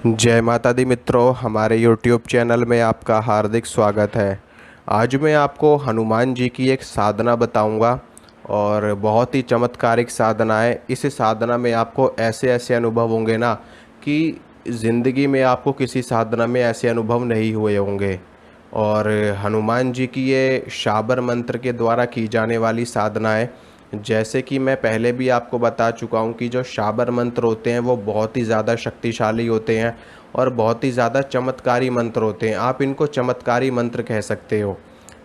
जय माता दी मित्रों, हमारे YouTube चैनल में आपका हार्दिक स्वागत है। आज मैं आपको हनुमान जी की एक साधना बताऊंगा और बहुत ही चमत्कारिक साधना है। इस साधना में आपको ऐसे ऐसे अनुभव होंगे ना कि ज़िंदगी में आपको किसी साधना में ऐसे अनुभव नहीं हुए होंगे। और हनुमान जी की ये शाबर मंत्र के द्वारा की जाने वाली साधना है। जैसे कि मैं पहले भी आपको बता चुका हूँ कि जो शाबर मंत्र होते हैं वो बहुत ही ज़्यादा शक्तिशाली होते हैं और बहुत ही ज़्यादा चमत्कारी मंत्र होते हैं। आप इनको चमत्कारी मंत्र कह सकते हो,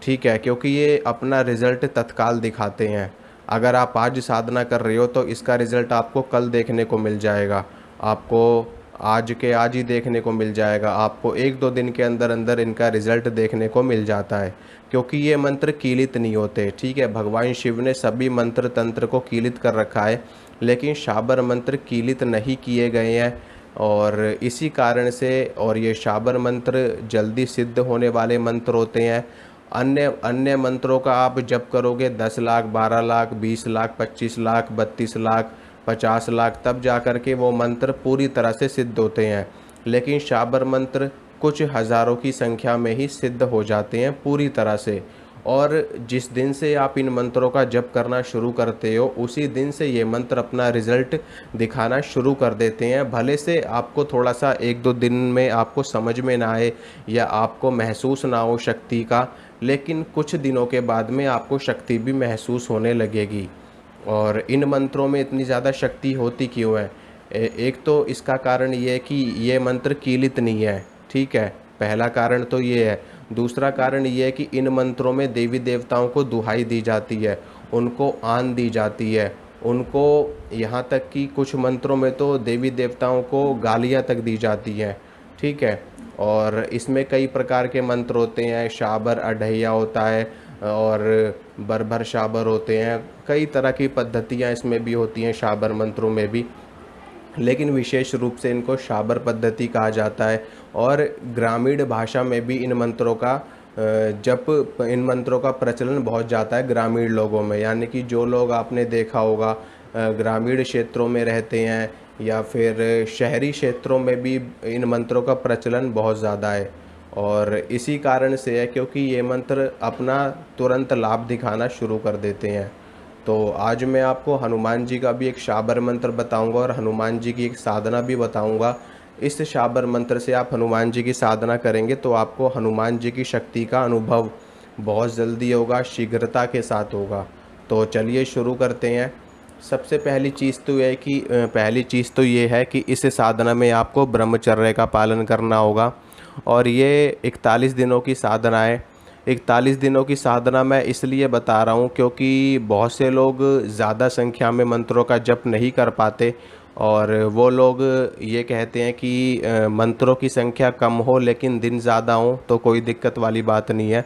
ठीक है, क्योंकि ये अपना रिज़ल्ट तत्काल दिखाते हैं। अगर आप आज साधना कर रहे हो तो इसका रिज़ल्ट आपको कल देखने को मिल जाएगा, आपको आज के आज ही देखने को मिल जाएगा, आपको एक दो दिन के अंदर अंदर इनका रिज़ल्ट देखने को मिल जाता है, क्योंकि ये मंत्र कीलित नहीं होते। ठीक है, भगवान शिव ने सभी मंत्र तंत्र को कीलित कर रखा है, लेकिन शाबर मंत्र कीलित नहीं किए गए हैं। और इसी कारण से और ये शाबर मंत्र जल्दी सिद्ध होने वाले मंत्र होते हैं। अन्य अन्य मंत्रों का आप जप करोगे 10 लाख, 12 लाख, 20 लाख, 25 लाख, 32 लाख, 50 लाख, तब जा कर के वो मंत्र पूरी तरह से सिद्ध होते हैं। लेकिन शाबर मंत्र कुछ हज़ारों की संख्या में ही सिद्ध हो जाते हैं पूरी तरह से। और जिस दिन से आप इन मंत्रों का जप करना शुरू करते हो उसी दिन से ये मंत्र अपना रिज़ल्ट दिखाना शुरू कर देते हैं। भले से आपको थोड़ा सा एक दो दिन में आपको समझ में ना आए या आपको महसूस ना हो शक्ति का, लेकिन कुछ दिनों के बाद में आपको शक्ति भी महसूस होने लगेगी। और इन मंत्रों में इतनी ज़्यादा शक्ति होती क्यों है? एक तो इसका कारण ये है कि ये मंत्र कीलित नहीं है, ठीक है, पहला कारण तो ये है। दूसरा कारण ये है कि इन मंत्रों में देवी देवताओं को दुहाई दी जाती है, उनको आन दी जाती है, उनको यहाँ तक कि कुछ मंत्रों में तो देवी देवताओं को गालियाँ तक दी जाती हैं, ठीक है। और इसमें कई प्रकार के मंत्र होते हैं, शाबर अढ़ैया होता है और बरभर शाबर होते हैं, कई तरह की पद्धतियाँ इसमें भी होती हैं शाबर मंत्रों में भी, लेकिन विशेष रूप से इनको शाबर पद्धति कहा जाता है। और ग्रामीण भाषा में भी इन मंत्रों का इन मंत्रों का प्रचलन बहुत ज़्यादा है ग्रामीण लोगों में, यानी कि जो लोग आपने देखा होगा ग्रामीण क्षेत्रों में रहते हैं या फिर शहरी क्षेत्रों में भी इन मंत्रों का प्रचलन बहुत ज़्यादा है। और इसी कारण से है क्योंकि ये मंत्र अपना तुरंत लाभ दिखाना शुरू कर देते हैं। तो आज मैं आपको हनुमान जी का भी एक शाबर मंत्र बताऊंगा और हनुमान जी की एक साधना भी बताऊंगा। इस शाबर मंत्र से आप हनुमान जी की साधना करेंगे तो आपको हनुमान जी की शक्ति का अनुभव बहुत जल्दी होगा, शीघ्रता के साथ होगा। तो चलिए शुरू करते हैं। सबसे पहली चीज़ तो ये है कि इस साधना में आपको ब्रह्मचर्य का पालन करना होगा। और ये 41 दिनों की साधना है। 41 दिनों की साधना मैं इसलिए बता रहा हूँ क्योंकि बहुत से लोग ज़्यादा संख्या में मंत्रों का जप नहीं कर पाते और वो लोग ये कहते हैं कि मंत्रों की संख्या कम हो लेकिन दिन ज़्यादा हो तो कोई दिक्कत वाली बात नहीं है।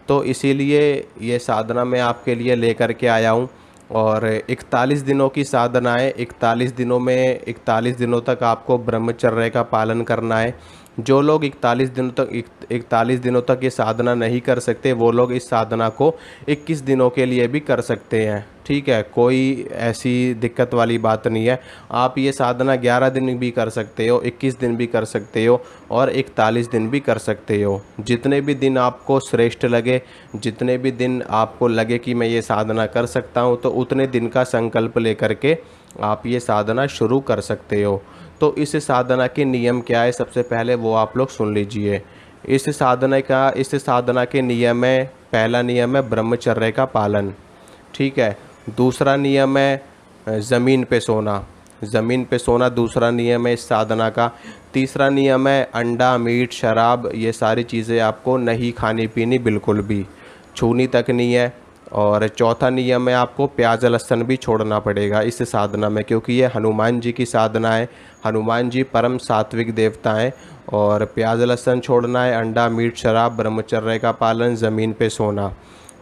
तो इसीलिए ये साधना मैं आपके लिए लेकर के आया हूँ। और 41 दिनों की साधना है। 41 दिनों तक आपको ब्रह्मचर्य का पालन करना है। जो लोग 41 दिनों तक ये साधना नहीं कर सकते वो लोग इस साधना को 21 दिनों के लिए भी कर सकते हैं, ठीक है, कोई ऐसी दिक्कत वाली बात नहीं है। आप ये साधना 11 दिन भी कर सकते हो, 21 दिन भी कर सकते हो और 41 दिन भी कर सकते हो। जितने भी दिन आपको श्रेष्ठ लगे, जितने भी दिन आपको लगे कि मैं ये साधना कर सकता हूँ, तो उतने दिन का संकल्प लेकर के आप ये साधना शुरू कर सकते हो। तो इस साधना के नियम क्या है, सबसे पहले वो आप लोग सुन लीजिए। इस साधना के नियम है, पहला नियम है ब्रह्मचर्य का पालन, ठीक है। दूसरा नियम है ज़मीन पे सोना, ज़मीन पे सोना दूसरा नियम है इस साधना का। तीसरा नियम है अंडा, मीट, शराब, ये सारी चीज़ें आपको नहीं खानी पीनी, बिल्कुल भी छूनी तक नहीं है। और चौथा नियम है आपको प्याज लहसुन भी छोड़ना पड़ेगा इस साधना में, क्योंकि ये हनुमान जी की साधना है। हनुमान जी परम सात्विक देवता हैं। और प्याज लहसुन छोड़ना है, अंडा, मीट, शराब, ब्रह्मचर्य का पालन, ज़मीन पे सोना,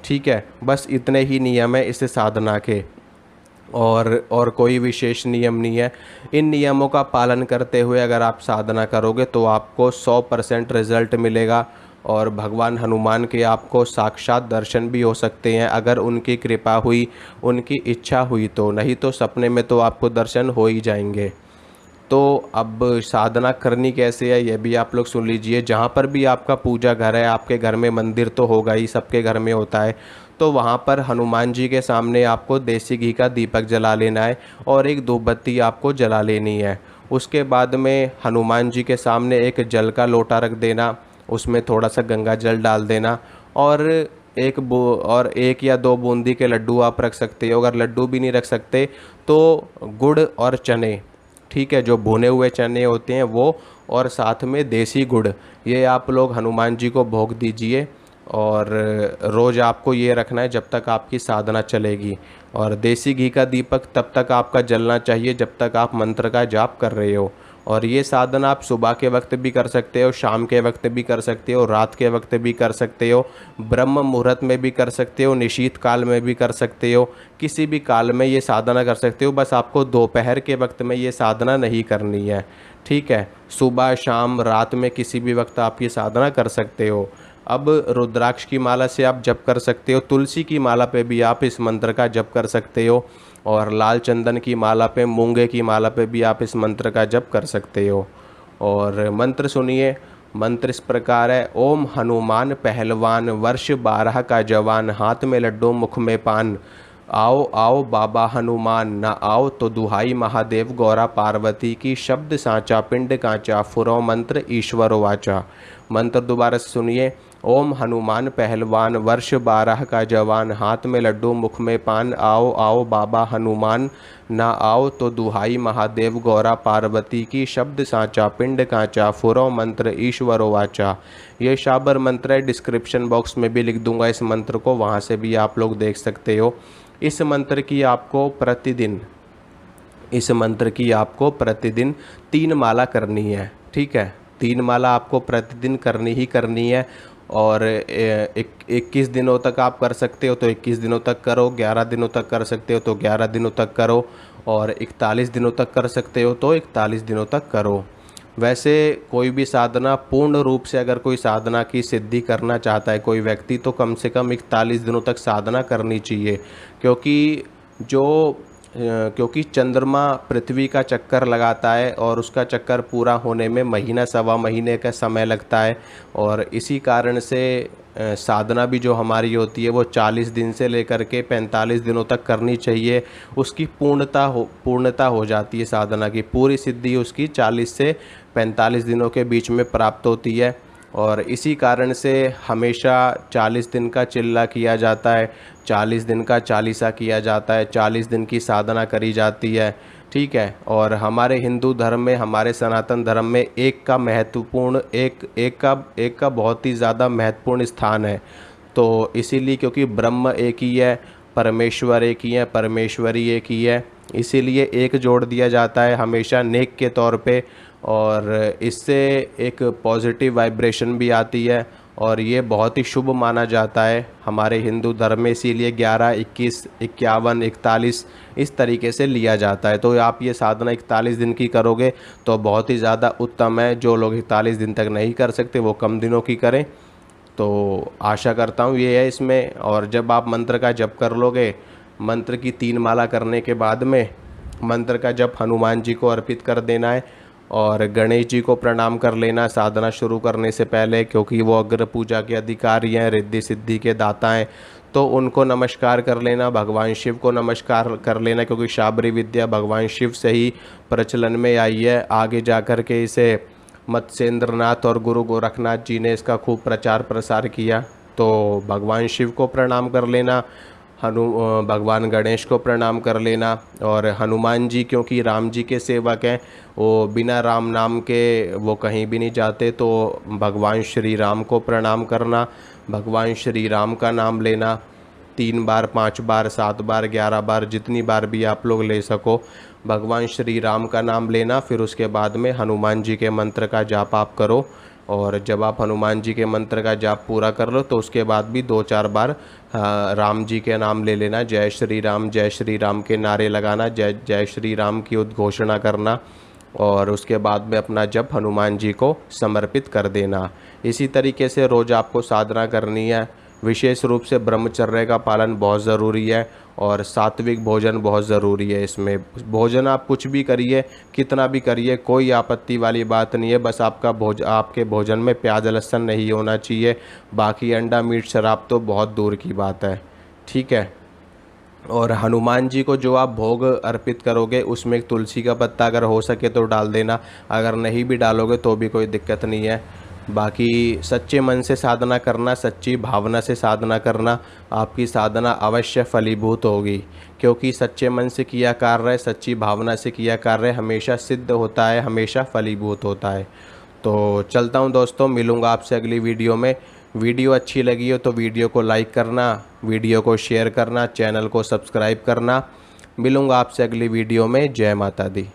ठीक है। बस इतने ही नियम है इस साधना के और कोई विशेष नियम नहीं है। इन नियमों का पालन करते हुए अगर आप साधना करोगे तो आपको 100% रिज़ल्ट मिलेगा और भगवान हनुमान के आपको साक्षात दर्शन भी हो सकते हैं अगर उनकी कृपा हुई, उनकी इच्छा हुई तो, नहीं तो सपने में तो आपको दर्शन हो ही जाएंगे। तो अब साधना करनी कैसे है ये भी आप लोग सुन लीजिए। जहाँ पर भी आपका पूजा घर है, आपके घर में मंदिर तो होगा ही, सबके घर में होता है, तो वहाँ पर हनुमान जी के सामने आपको देसी घी का दीपक जला लेना है और एक धूप बत्ती आपको जला लेनी है। उसके बाद में हनुमान जी के सामने एक जल का लोटा रख देना, उसमें थोड़ा सा गंगा जल डाल देना और एक या दो बूंदी के लड्डू आप रख सकते हो। अगर लड्डू भी नहीं रख सकते तो गुड़ और चने, ठीक है, जो भुने हुए चने होते हैं वो, और साथ में देसी गुड़, ये आप लोग हनुमान जी को भोग दीजिए। और रोज़ आपको ये रखना है जब तक आपकी साधना चलेगी। और देसी घी का दीपक तब तक आपका जलना चाहिए जब तक आप मंत्र का जाप कर रहे हो। और ये साधना आप सुबह के वक्त भी कर सकते हो, शाम के वक्त भी कर सकते हो, रात के वक्त भी कर सकते हो, ब्रह्म मुहूर्त में भी कर सकते हो, निशीत काल में भी कर सकते हो, किसी भी काल में ये साधना कर सकते हो। बस आपको दोपहर के वक्त में ये साधना नहीं करनी है, ठीक है। सुबह शाम रात में किसी भी वक्त आप ये साधना कर सकते हो। अब रुद्राक्ष की माला से आप जप कर सकते हो, तुलसी की माला पे भी आप इस मंत्र का जप कर सकते हो, और लाल चंदन की माला पे, मूंगे की माला पे भी आप इस मंत्र का जप कर सकते हो। और मंत्र सुनिए, मंत्र इस प्रकार है। ओम हनुमान पहलवान, वर्ष 12 का जवान, हाथ में लड्डू मुख में पान, आओ आओ बाबा हनुमान, ना आओ तो दुहाई महादेव गौरा पार्वती की, शब्द साचा पिंड कांचा, फुरो मंत्र ईश्वर वाचा। मंत्र दोबारा से सुनिए। ओम हनुमान पहलवान, वर्ष 12 का जवान, हाथ में लड्डू मुख में पान, आओ आओ बाबा हनुमान, ना आओ तो दुहाई महादेव गौरा पार्वती की, शब्द साचा पिंड कांचा, फुरो मंत्र ईश्वर वाचा। ये शाबर मंत्र है, डिस्क्रिप्शन बॉक्स में भी लिख दूंगा इस मंत्र को, वहाँ से भी आप लोग देख सकते हो। इस मंत्र की आपको प्रतिदिन 3 माला करनी है, ठीक है। 3 माला आपको प्रतिदिन करनी ही करनी है। और 21 दिनों तक आप कर सकते हो तो 21 दिनों तक करो, 11 दिनों तक कर सकते हो तो 11 दिनों तक करो, और 41 दिनों तक कर सकते हो तो 41 दिनों तक करो। वैसे कोई भी साधना पूर्ण रूप से अगर कोई साधना की सिद्धि करना चाहता है कोई व्यक्ति, तो कम से कम 41 दिनों तक साधना करनी चाहिए, क्योंकि चंद्रमा पृथ्वी का चक्कर लगाता है और उसका चक्कर पूरा होने में महीना सवा महीने का समय लगता है। और इसी कारण से साधना भी जो हमारी होती है वो 40 दिन से लेकर के 45 दिनों तक करनी चाहिए। उसकी पूर्णता हो जाती है, साधना की पूरी सिद्धि उसकी 40 से 45 दिनों के बीच में प्राप्त होती है। और इसी कारण से हमेशा 40 दिन का चिल्ला किया जाता है, 40 दिन का चालीसा किया जाता है, 40 दिन की साधना करी जाती है, ठीक है। और हमारे हिंदू धर्म में, हमारे सनातन धर्म में एक का बहुत ही ज़्यादा महत्वपूर्ण स्थान है। तो इसीलिए, क्योंकि ब्रह्म एक ही है, परमेश्वर एक ही है, परमेश्वरी एक ही है, इसीलिए एक जोड़ दिया जाता है हमेशा नेक के तौर पे। और इससे एक पॉजिटिव वाइब्रेशन भी आती है और ये बहुत ही शुभ माना जाता है हमारे हिंदू धर्म में। इसीलिए 11, 21, 51, 41 इस तरीके से लिया जाता है। तो आप ये साधना 41 दिन की करोगे तो बहुत ही ज़्यादा उत्तम है। जो लोग 41 दिन तक नहीं कर सकते वो कम दिनों की करें। तो आशा करता हूँ ये है इसमें। और जब आप मंत्र का जप कर लोगे, मंत्र की 3 माला करने के बाद में मंत्र का जप हनुमान जी को अर्पित कर देना है और गणेश जी को प्रणाम कर लेना साधना शुरू करने से पहले, क्योंकि वो अग्र पूजा के अधिकारी हैं, रिद्धि सिद्धि के दाता हैं। तो उनको नमस्कार कर लेना, भगवान शिव को नमस्कार कर लेना, क्योंकि शाबरी विद्या भगवान शिव से ही प्रचलन में आई है। आगे जाकर के इसे मत्स्येंद्रनाथ और गुरु गोरखनाथ जी ने इसका खूब प्रचार प्रसार किया। तो भगवान शिव को प्रणाम कर लेना, भगवान गणेश को प्रणाम कर लेना। और हनुमान जी क्योंकि राम जी के सेवक हैं, वो बिना राम नाम के वो कहीं भी नहीं जाते, तो भगवान श्री राम को प्रणाम करना, भगवान श्री राम का नाम लेना 3 बार, 5 बार, 7 बार, 11 बार, जितनी बार भी आप लोग ले सको भगवान श्री राम का नाम लेना। फिर उसके बाद में हनुमान जी के मंत्र का जाप आप करो। और जब आप हनुमान जी के मंत्र का जाप पूरा कर लो तो उसके बाद भी 2-4 बार राम जी के नाम ले लेना, जय श्री राम के नारे लगाना, जय जय श्री राम की उद्घोषणा करना। और उसके बाद में अपना जप हनुमान जी को समर्पित कर देना। इसी तरीके से रोज़ आपको साधना करनी है। विशेष रूप से ब्रह्मचर्य का पालन बहुत ज़रूरी है और सात्विक भोजन बहुत ज़रूरी है। इसमें भोजन आप कुछ भी करिए, कितना भी करिए, कोई आपत्ति वाली बात नहीं है। बस आपके भोजन में प्याज लहसुन नहीं होना चाहिए। बाकी अंडा मीट शराब तो बहुत दूर की बात है। ठीक है। और हनुमान जी को जो आप भोग अर्पित करोगे उसमें एक तुलसी का पत्ता अगर हो सके तो डाल देना, अगर नहीं भी डालोगे तो भी कोई दिक्कत नहीं है। बाकी सच्चे मन से साधना करना, सच्ची भावना से साधना करना, आपकी साधना अवश्य फलीभूत होगी। क्योंकि सच्चे मन से किया कार्य, सच्ची भावना से किया कार्य हमेशा सिद्ध होता है, हमेशा फलीभूत होता है। तो चलता हूँ दोस्तों, मिलूँगा आपसे अगली वीडियो में। वीडियो अच्छी लगी हो तो वीडियो को लाइक करना, वीडियो को शेयर करना, चैनल को सब्सक्राइब करना। मिलूँगा आपसे अगली वीडियो में। जय माता दी।